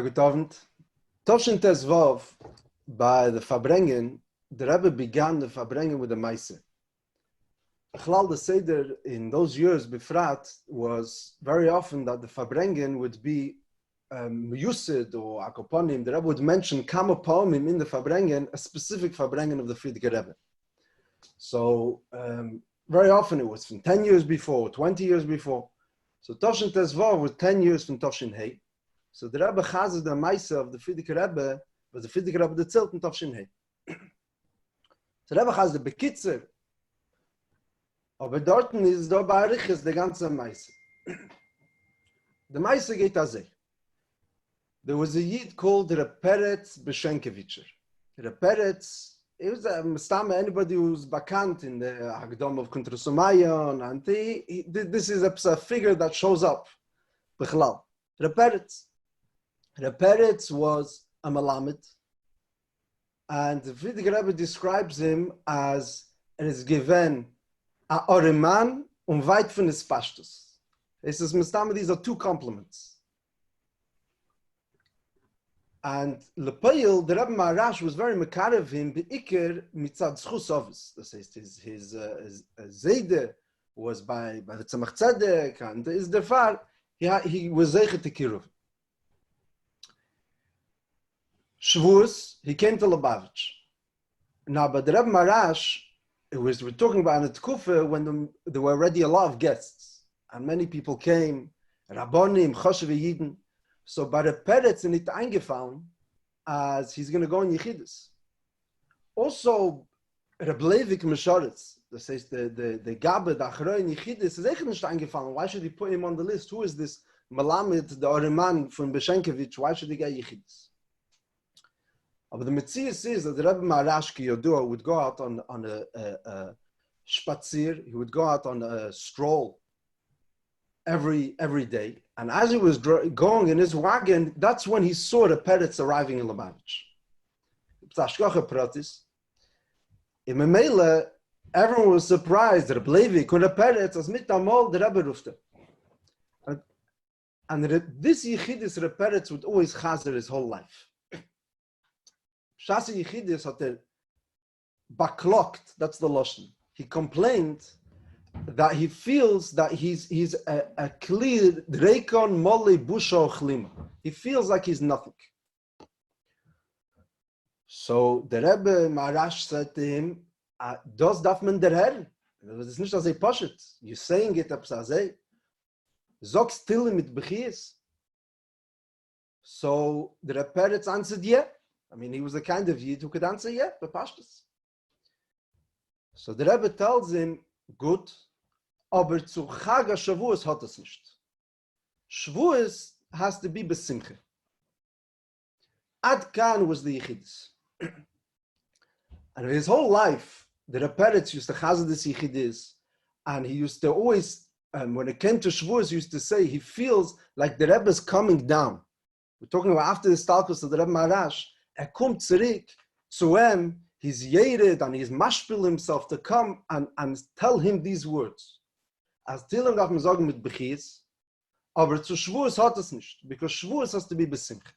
Good Abend. Toshin Tezvav, by the Farbrengen, the Rabbi began the Farbrengen with a Maise. Chlal the Seder in those years, Befrat, was very often that the Farbrengen would be Yusid or Akoponim. The Rabbi would mention Kama Poemim in the Farbrengen, a specific Farbrengen of the Friedrich Rebbe. So very often it was from 10 years before, 20 years before. So Toshin Tezvav was 10 years from Toshin Hei. So the Rebbe Chazes the Maisa of the Friedrich Rebbe was the Friedrich Rebbe that zählt in Toshin Hei. So Rebbe Chazes the Bekitzer. Aber dort ist da bei Ariches der ganze Maisa. The Maisa geht as there was a Yid called Reperetz Beshenkevitscher. Reperetz, he was anybody who's bakant in the Hagdom of Kuntrasumayon, and this is a figure that shows up. Bechlal. Reperetz. Reperetz was a Malamed, and the Friedrich Rebbe describes him as given a Oreman weit von des Pashtus. He says, these are two compliments. And Lepoil, the Rebbe Maharash was very mekarev him, be'ikir mitzad zchus ovis. That is, his Zayde was by the Tzemach Tzedek, and is the far, he was zeichet to kiruv. Shovuos, he came to Lubavitch. Now, but the Rebbe Maharash, we're talking about in the Tkufa when there were already a lot of guests, and many people came, Rabbonim, Choshev Yidden. So by the Peretz in it eingefallen as he's going to go in Yechidus. Also, Reb Levik Meshoretz, that says the Gabe, the Achroi in Yechidus, is echt nicht eingefallen. Why should he put him on the list? Who is this Malamed, the Oreman from Beshenkevich? Why should he get Yechidus? But the Metzius is that the Rebbe Maharash Ki Yodua would go out on a spazier, he would go out on a stroll every day. And as he was going in his wagon, that's when he saw the Peretz arriving in Lubavitch. In Memele, everyone was surprised that Levi could have Peretz as mit amol the Rebbe rufte. And this Yechidus Peretz would always chazer his whole life. Shasi Yechidus had baklokt, that's the Lashon. He complained that he feels that he's a clear Drekon Mole Busho Chlima. He feels like he's nothing. So the Rebbe Maharash said to him, "Das darf man der Herr." Das ist nicht as a Poshet. You're saying it as a Zog still mit Bechies. So the Rebbe Peretz answered, yeah. I mean, he was the kind of Yid who could answer, yeah, but Pashtus. So the Rebbe tells him, good, aber zu Chag Shavuos hat es nicht. Shavuos has to be besimche. Ad Kan was the Yechidus. And his whole life, the Reperetz used to chazed this Yechidus, and he used to always, when it came to Shavuos, he used to say he feels like the Rebbe is coming down. We're talking about after the Stalkus of the Rebbe Maharash, kommt zurück zu ihm, he's yered and he's mashpil himself to come and tell him these words. As Tilling darf man sagen mit Bechies, aber zu Shavuos hat es nicht, because Shavuos has to be besimche.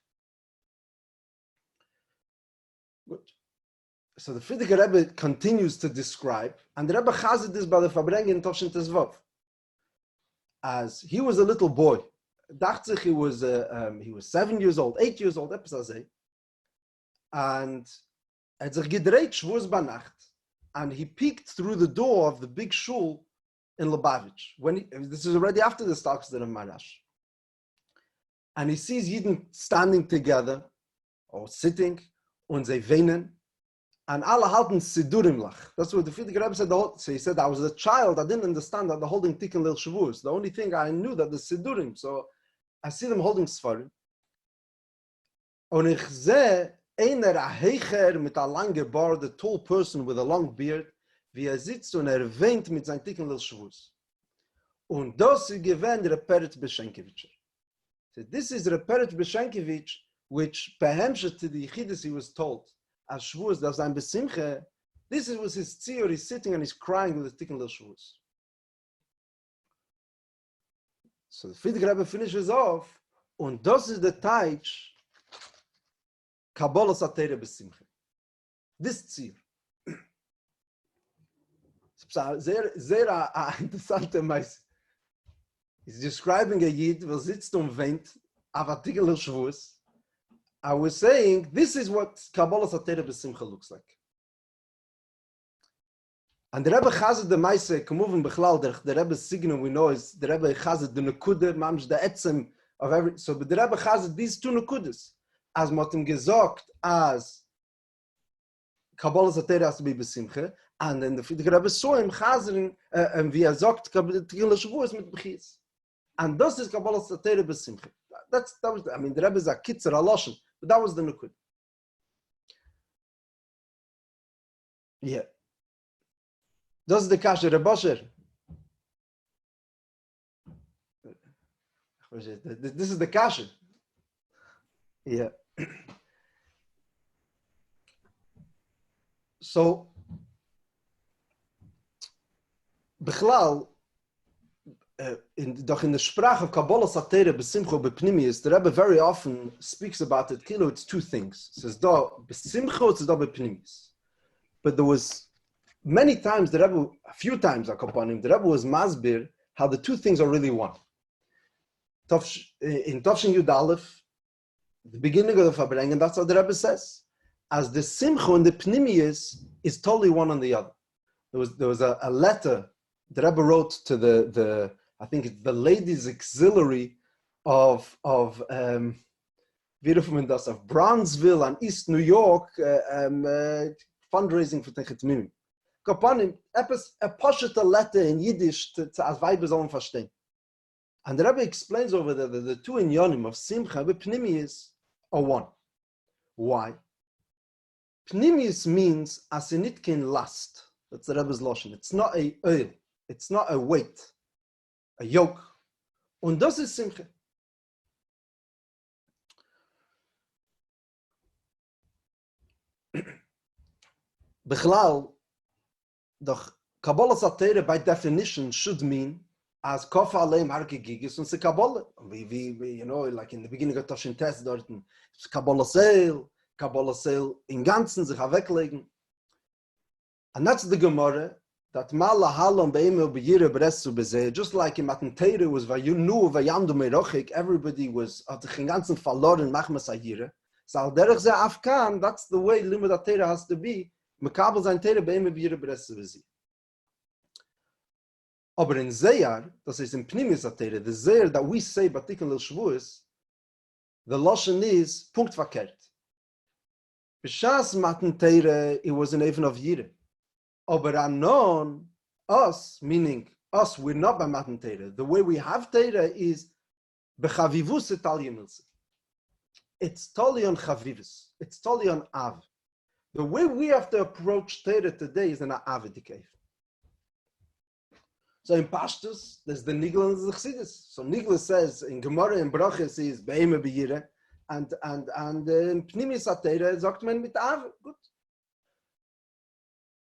Good. So the Friedrich Rebbe continues to describe, and the Rebbe chazed this by the Farbrengen in Toshin Tezvav. As he was a little boy, dacht sich he was 7 years old, 8 years old, and had sich gedreht Shavuos Banacht, and he peeked through the door of the big shul in Lubavitch. This is already after the Stalks of Maharash. And he sees Yidden standing together, or sitting, und sie weinen, and alle halten Sidurim lach. That's what the Friedrich Rebbe said. So he said, I was a child, I didn't understand that they're holding Tikkun Leil Shavuos. The only thing I knew that the Sidurim, so I see them holding Sfarim. Und ich sehe einer a heicher mit a lange Bart, a tall person with a long beard, wie sitzt und weint mit seinem Tikkun Leil Shavuos. Und das ist gewähnt Reperetz Beshenkevich. So this is Reperetz Beshenkevich, which perhemshet to the Yechidus he was told, as Shavuos das ein Besimche, this was his tziyur, he's sitting and he's crying with the Tikkun Leil Shavuos. So the Friedrich Rebbe finishes off, und das ist der Teich Kabbalah Satire Besimche. This Ziel. Sehr interessante Meise. He's describing a Yid, who sitzt weint, auf Artikel Shovuos. I was saying, this is what Kabbalah Satire Besimcha looks like. And the Rebbe Chazed the Meise, Kemuven Bechlal, the Rebbe's signal we know is, the Rebbe Chazed the Nekude, Mamsh the Etzem of every, so the Rebbe Chazed these two Nekudes, as Motim gesagt, as Kabbalah Satire has to be Besimcha, and then the Rebbe saw him Chazed, and wie sagt, Artikel Shovuos mit Bechis. And this is Kabbalah Satire Besimcha. That was, I mean, the Rebbe is a kitzer, a loshen, but that was the Nukud. Yeah. Das ist der Kasher, der Bosher. This is the Kasher. Yeah. So, Bechlal, in the Sprach of Kabbalah Satire Besimcha Bepnimius, the Rebbe very often speaks about it. Kilo, it's two things. It says da Besimcha, it's da Bepnimius. But there was many times the Rebbe, a few times upon him, the Rebbe was masbir how the two things are really one. In Tovshin Yud Aleph, the beginning of the Farbrengen, that's what the Rebbe says. As the Simcha and the Pnimius is totally one on the other. There was a letter the Rebbe wrote to the I think it's the Ladies Auxiliary of Bronzeville and East New York, fundraising for Techet Mimim. Upon him, a posheta letter in Yiddish to as Weibers sollen verstehen. And the Rebbe explains over there that the two inyonim of Simcha and Pnimius are one. Why? Pnimius means as in it can last. That's the Rebbe's lotion. It's not a oil. It's not a weight, a yoke. Und das ist Simcha. Bechlal, the Kabbalah Satire by definition should mean as Kofa Aleim Harke Gigis and the Kabbalah. We, you know, like in the beginning of Toshin Test, Kabbalah Seil in Ganzen sich weglegen. And that's the Gemara that Mala Halom Beimel Beyire Bresu Bezeh, just like in Matan Teire was Vayunu Vayandu Merochik, everybody was at the Ganzen verloren Machmas Ayire. So derech ze Afkan, that's the way Limud Teire has to be. Mekabel sein Teire Beimel Beyire Bresu Bezeh. Aber in Iyar, das ist in Pnimis Teire, the Iyar that we say particular Shovuos, the Lashon is Punkt verkehrt. B'shas Matan Teire, it was an even of Yire. Aber anon, us, meaning us, we're not by Matan Teire. The way we have Teire is b'chavivus etaliyimilse. It's totally on chavivus. It's totally on av. The way we have to approach Teire today is in an avidik. So in Pashtus, there's the Nigla and the Chassidus. So Nigla says in Gemara and Brachas is Be'ema B'yire, and in Pnimis Teire sagt man mit av. Good.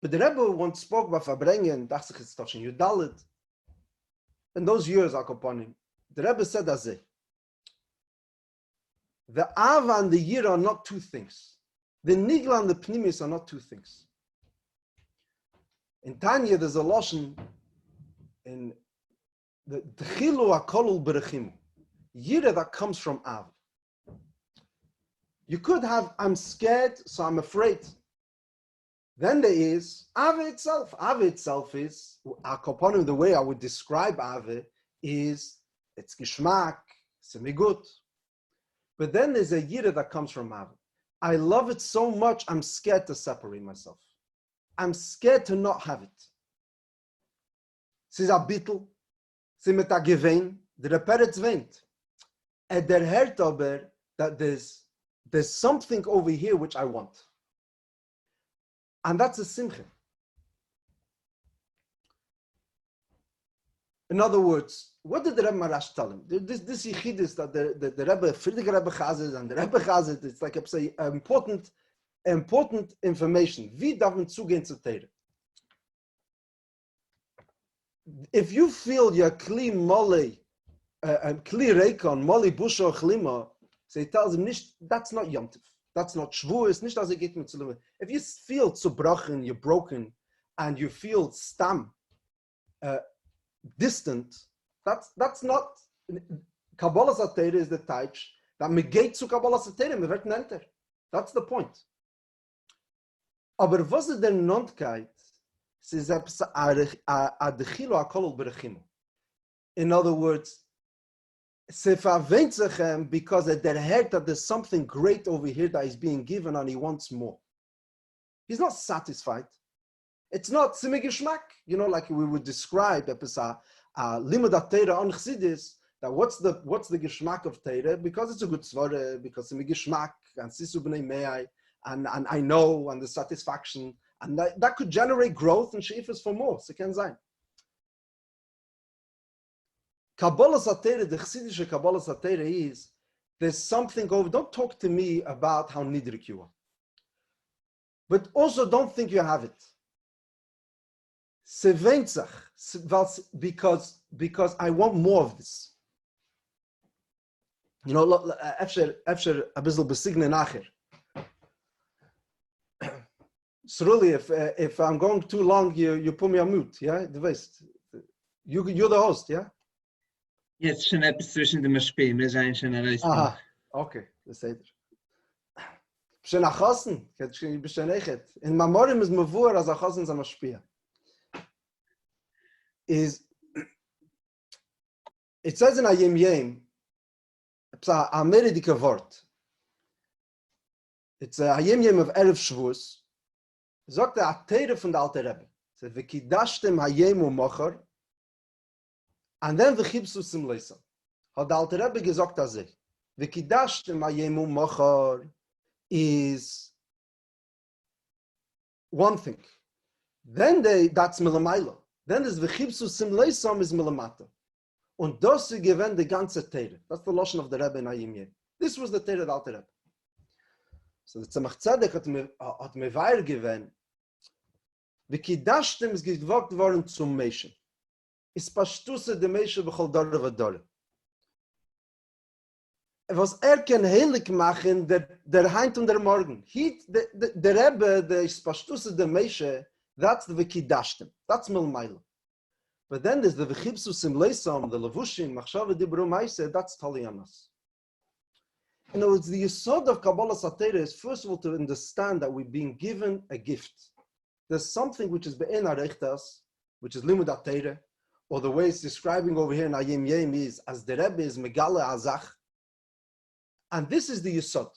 But the Rebbe once spoke about Farbrengen, dachte ich, it's touching you Dalit. In those years, upon him, the Rebbe said as the Ava and the Yira are not two things. The Nigla and the Pnimis are not two things. In Tanya, there's a lotion in the Chilu HaKolul Berechimu. Yira that comes from Av. You could have, I'm scared, so I'm afraid. Then there is Ave itself. Ave itself is, the way I would describe Ave is, it's Geschmack, it's a migut. But then there's a Yira that comes from Ave. I love it so much, I'm scared to separate myself. I'm scared to not have it. Es ist a bittel, es ist mit a gewein, der Reperetz weint. And der hört aber that there's something over here which I want. And that's a simcha. In other words, what did the Rebbe Marash tell him? This yichidus that the Rebbe, Friedrich Rebbe Chazed and the Rebbe Chazed, it's like important information. Wie darf man zugehen zu Teire? If you feel your kli mole, kli reikon, mole busho chlima, so he tells him, that's not yomtiv. That's not Shovuos. Nicht as geht mit Zulum. If you feel zerbrochen, you're broken, and you feel stam, distant, that's not Kabbalah Satira is the touch that me geht zu Kabbalah Satira, me wird enter. That's the point. Aber was ist der Nondkeit? Sie ist adechilo akol berechimo. In other words, se verwendet sich because der heard that there's something great over here that is being given and he wants more. He's not satisfied. It's not simi geschmack, like we would describe limud Torah on Chassidus. That what's the geschmack of Torah? Because it's a good svara, because simi geschmack and sisu b'nei me'ai, and I know, and the satisfaction, and that could generate growth and sheifas for more. So can sein. Kabbalah Satira, the Chassidische Kabbalah Satira is there's something over. Don't talk to me about how nidrik you are, but also don't think you have it. Because I want more of this. Efsher a bissel besignen nachher. Surely, if I'm going too long, you put me on mute, yeah? Du weißt, you're the host, yeah? Jetzt schon etwas zwischen dem Spiel, wir sind schon erreicht. Aha, okay, das seht ihr. Schon nach Chossen, ich bin schon echt. In Mamorim ist mir vor, als Chossen sind wir Spiel. It says in Ayim Yem, it's a Ameridike word. It's a Ayim Yem of Erev Shavuos. Sagt der Teire von der Alte Rebbe. So, v'kidashtem hayem u'mocher, and then v'chibsus im leisam. Hat der Alte Rebbe gesagt as v'kidashtem hayem u'mocher is one thing. Then that's milamaila. Then there's v'chibsus im leisam is milamata. Und das ist gewähnt die ganze Teire. That's the lotion of the Rebbe in Ayim Yem. This was the Teire of the Alte Rebbe. So the Tzemach Tzedek hat mir weir gewähnt, V'kidashtem is gewagt worden zum Menschen. Is pashtusse de Menschen b'chol dore v'dore. Was kann heilig machen, der Heint und der Morgen. Der Rebbe, der is pashtusse de Menschen, that's the v'kidashtem. That's milmaila. But then there's the v'chibsus im leisam, the levushim, machshava dibru maise, that's talianas. In other words, the yesod of Kabbalah Satira is first of all to understand that we're being given a gift. There's something which is be'en arechtas, which is limud Torah, or the way it's describing over here in Ayim Yem is as the Rebbe is megala azach, and this is the yesod.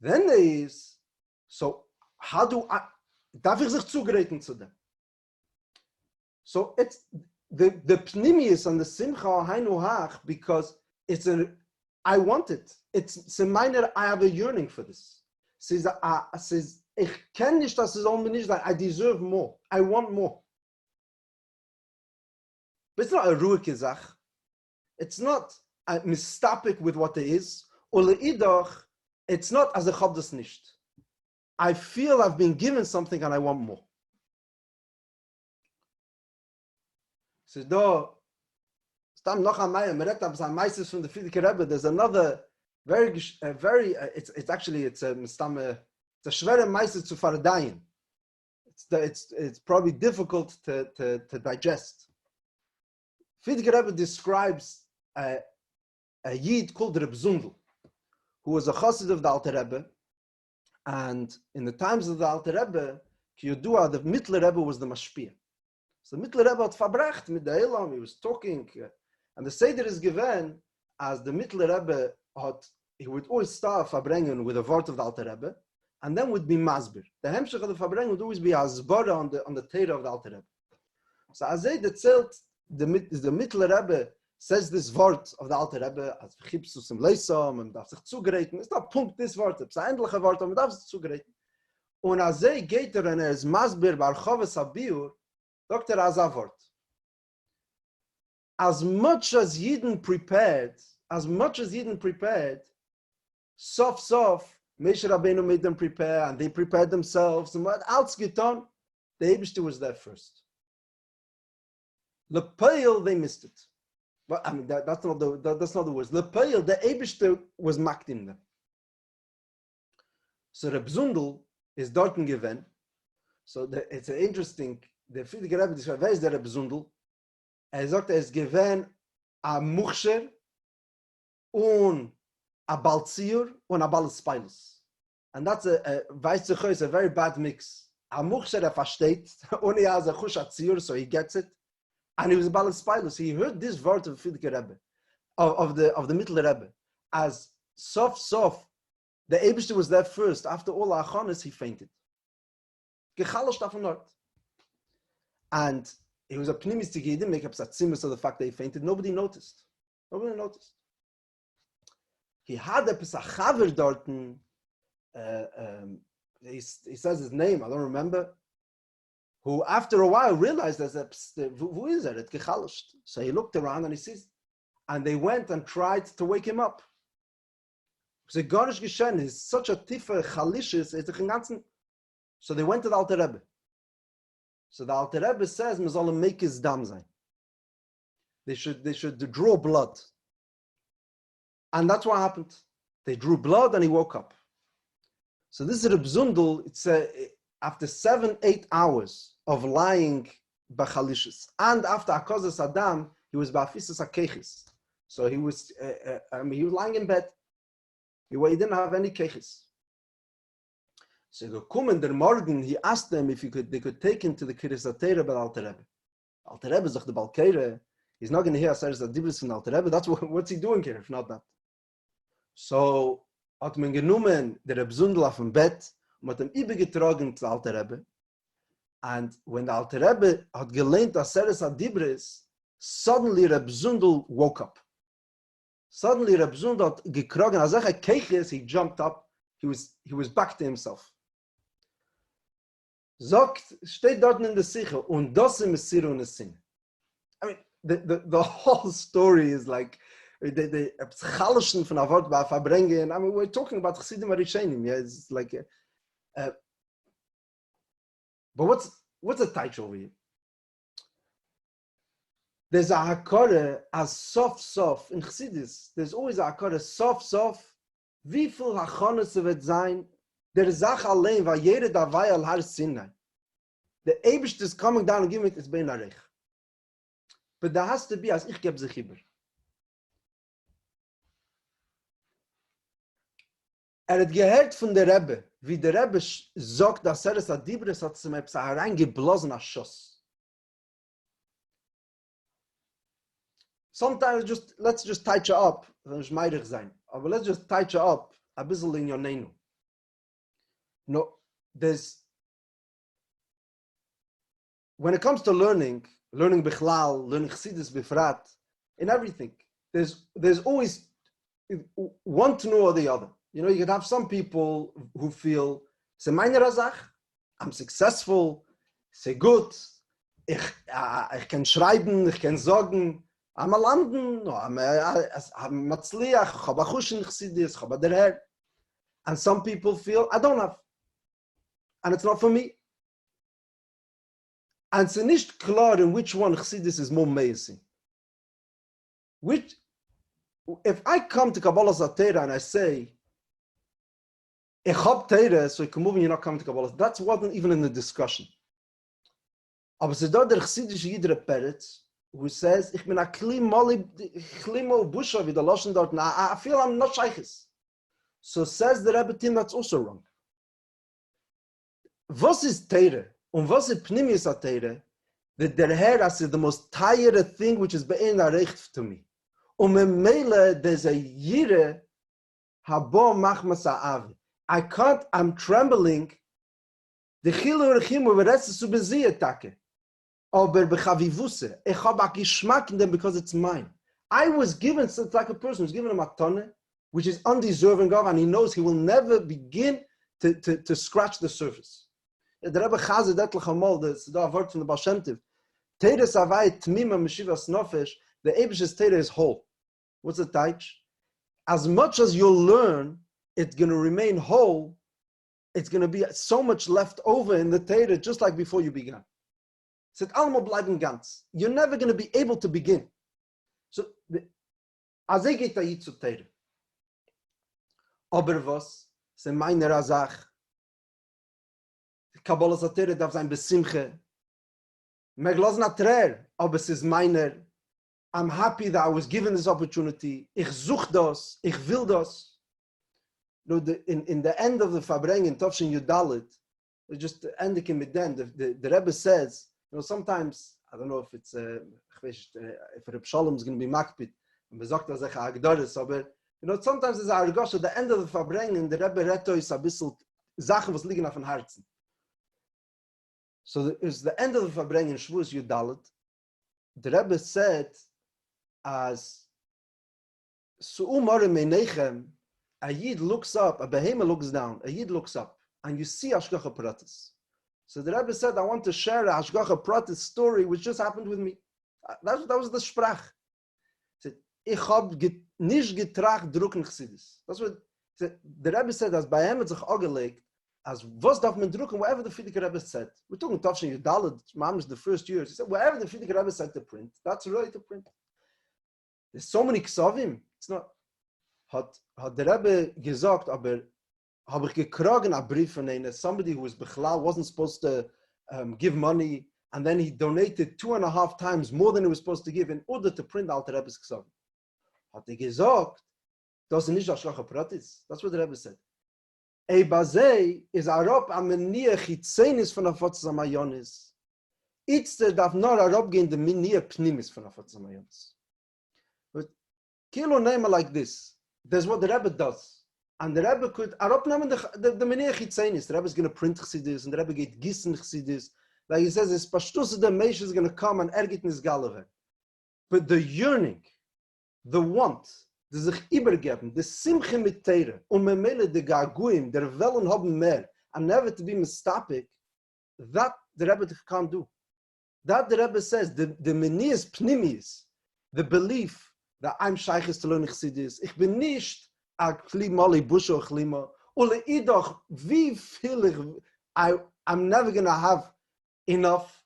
Then there is, so how do I, darf ich sich zugereiten zu dem? So it's the pnimius and the simcha hainu hach because it's I want it. It's a minor. I have a yearning for this. Says ich kenne nicht, dass es unbedingt sein. I deserve more. I want more. But it's not a ruhige Sache. It's not a mistapik with what there is. Or leidach, it's not as a hab das nicht. I feel I've been given something and I want more. So Stam noch einmal, meistens from the Frierdiker Rebbe, there's another it's a schwere Meister zu verdayen. It's probably difficult to digest. Frierdiker Rebbe describes a Yid called Reb Zundel, who was a chassid of the Alter Rebbe, and in the times of the Alter Rebbe, Kiyodua, the Mittler Rebbe was the Mashpia. So Mittler Rebbe had verbrecht mit der Elam, he was talking, and the Seder is given as the Mittler Rebbe he would always start Farbrengen with a word of the Alter Rebbe, and then would be Masbir. The Hemshech of the Farbrengen would always be Hasbara on the Torah of the Alter Rebbe. So as they zählt, the Mittler Rebbe says this word of the Alter Rebbe as Chipsus im Leisam, und darf sich zugereiten. Ist da Punkt, this word, es ist ein ähnlicher Wort, und man darf sich zugereiten. Und als geht und ist Masbir bar Choves Abiur, Dr. Azavort. As much as Yidden prepared, sof, Moshe Rabbeinu made them prepare, and they prepared themselves, and what else getan? The Eibishter was there first. Lepeil, they missed it. But I mean, that's not the words. Lepeil, the Eibishter was makdim them. So Reb Zundel is dort given. So it's an interesting, the Friedrich Rebbe describes, wer ist der Reb Zundel? Sagt, ist given a Muchsher und a Balzier und a Balspilus. And that's a very bad mix. A Muchsher versteht, und has a Chush Atzir, so he gets it. And he was a Balspilus. He heard this word of Friedrich Rebbe, of the Mittel Rebbe, as sof. The Eibishter was there first. After all the Hachanas, he fainted. Gechalosh davon dort. And he was a pnimistic. He didn't make up satzimus of the fact that he fainted. Nobody noticed. He had a Pesachaver dorten. He says his name, I don't remember. Who after a while realized who is it? Gechalosh. So he looked around and he sees. And they went and tried to wake him up. So Garish Geshen is such a tife chalishis, it's a ganzen. So they went to the Alter Rebbe. So the Alter Rebbe says, "Man soll make his dam sein." They should draw blood, and that's what happened. They drew blood, and he woke up. So this is Reb Zundel. It's after 7-8 hours of lying b'chalishis, and after Akozes Adam, he was ba'afisas hakechis. So he was lying in bed. He didn't have any kechis. So they come in the morning, he asked them if they could take him to the Kiris Atera by Alter Rebbe. Alter Rebbe is the Balkeire. He's not going to hear Aseres Adibris in Alter Rebbe. That's what's he doing here, if not that? So hat man genommen der Reb Zundel auf dem Bett und hat ihm übergetragen zu Alter Rebbe. And when the Alter Rebbe had gelernt Aseres Adibris, suddenly Reb Zundel woke up. Suddenly, Reb Zundel had gekrogen. As he jumped up. He was back to himself. Steht dort in der Sicher und das im Messiru und Sin. I mean, the whole story is like the Chalischen von Avot bei Farbrengen. I mean, we're talking about Chassidim Arishenim. Yeah, it's like. But what's the touch over here? There's a hakore as sof in Chassidus. There's always a hakore sof. Wie viel Hachana wird sein? Der Sache allein, weil jeder dabei al har Sinai. The Eibishter is coming down and giving it, it's bein arich. But there has to be, as ich gebe sich über. Hat gehört von der Rebbe, wie der Rebbe sagt, dass es Adibris hat zum Epsa hereingeblasen als Schoss. Sometimes let's just touch it up, but let's just touch it up a bisschen in your name. No, when it comes to learning Bichlal, learning Chassidus Bifrat, in everything, there's always one to know or the other. You know, you could have some people who feel, "Se meine Razach, I'm successful, sehr gut, ich kann schreiben, ich kann sagen, I'm a landen, I'm matzliach, ich habe Achushin Chassidus, ich habe der Herr." And some people feel, "I don't have, and it's not for me." And it's nicht klar in which one Chassidus is more amazing. If I come to Kabbalah Zatera and I say, "Ich hab Teire, so I can move and you're not coming to Kabbalah," that wasn't even in the discussion. Aber es ist dort der Chassidische Yidre Peretz, who says, "Ich bin a klimo busha with the Lashon dort, and I feel I'm not shaykhis." So says the Rebbe team, that's also wrong. Was is Teire? Und was is Pnimius a Teire? That der Herr is the most tired thing which is be'en arecht to me. Memele, there's a Yire habo machmas ha'avi. I'm trembling. The chilu rechimu v'retz su bezieh take. Aber bechavivuse. Ich hab a geschmack in them because it's mine. I was given, so it's like a person who's given a matone, which is undeserving of, and he knows he will never begin to scratch the surface. The Rebbe Chazer det l'chamol, the word from the Baal Shem Tov, Teres avai tmima meshivas nofesh, the Eibish's Teres is whole. What's the taich? As much as you'll learn, it's going to remain whole. It's going to be so much left over in the Teres, just like before you began. Said allemaal bleiben ganz. You're never going to be able to begin. So, as geht da zu Teres. Aber was? es ist meine Razach. Kabbalah Satire darf sein Besimche. Meglos natrer, aber es ist meiner. I'm happy that I was given this opportunity. Ich such das, ich will das. In the end of the Farbrengen, Tovshin Yudalit, just the end mit them, the Rebbe says, sometimes, I don't know if it's, if Reb Shalom is going to be makpid, and besagt das ich Agdoris, aber, sometimes it's Argosh, at the end of the Farbrengen, the Rebbe Reto is a bissel Sachen, was liegen auf dem Herzen. So it's the end of the Farbrengen, Shovuos Yudalit, the Rebbe said, as Su'umare Meinechem, a Yid looks up, a Behema looks down, a Yid looks up, and you see Hashgacha Pratis. So the Rebbe said, I want to share a Hashgacha Pratis story which just happened with me. That was the Sprach. He said, Ich hab nicht getracht drucken Chassidus. That's what the Rebbe said, as bei ihm hat sich angelegt, as was darf man drucken, wherever the Frierdiker Rebbe said. We're talking Tavshin Yudalit, Mamish the first years. He said, wherever the Frierdiker Rebbe said to print, that's really to print. There's so many Ksavim. It's not. Hat der Rebbe gesagt, aber habe ich gekrogen a brief von einer, somebody who was Bechlal, wasn't supposed to give money, and then he donated 2.5 times more than he was supposed to give in order to print Alter Rebbe's Ksavim. Hat gesagt, das ist nicht Hashgacha Pratis. That's what the Rebbe said. Ei bazei is arop am meniach hitzenis von Afotzes Amayonis. Itzter darf nur arop gehen the meniach pnimis von Afotzes Amayonis. But kilo name like this. There's what the Rebbe does. And the Rebbe could, the Menei Chitzenis, the Rebbe is going to print Chassidus, and the Rebbe get Gissen Chassidus. Like he says, it's Pashtus, the Meish is going to come and ergit nis Galave. But the yearning, the want, the sich übergeben, the Simche mit Teire, memele de Gaguim, der Wellen haben mehr, and never to be mistapik, that the Rebbe can't do. That the Rebbe says, the Menei's Pnimis, the belief, that I'm shaykhis to learn Chassidus. Ich bin nicht a klimali busho klima. Ole idoch wie viel I'm never gonna have enough.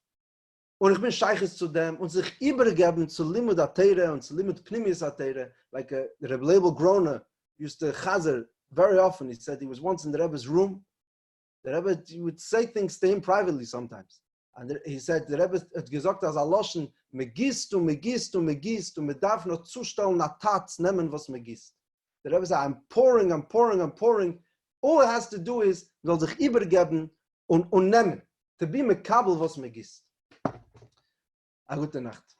Und ich bin shaykhis zu dem und sich übergeben zu limud atere und zu limud pnimis atere. Like the Rebbe Leibel Groner used to chazer very often. He said he was once in the Rebbe's room. The Rebbe would say things to him privately sometimes. And he said, the Rebbe hat gesagt, as a loschen, megist, me darf noch zustellen, na tats, nehmen, was megist. The Rebbe said, I'm pouring. All it has to do is, will sich übergeben und nehmen. To be mekabel, was megist. A gute Nacht.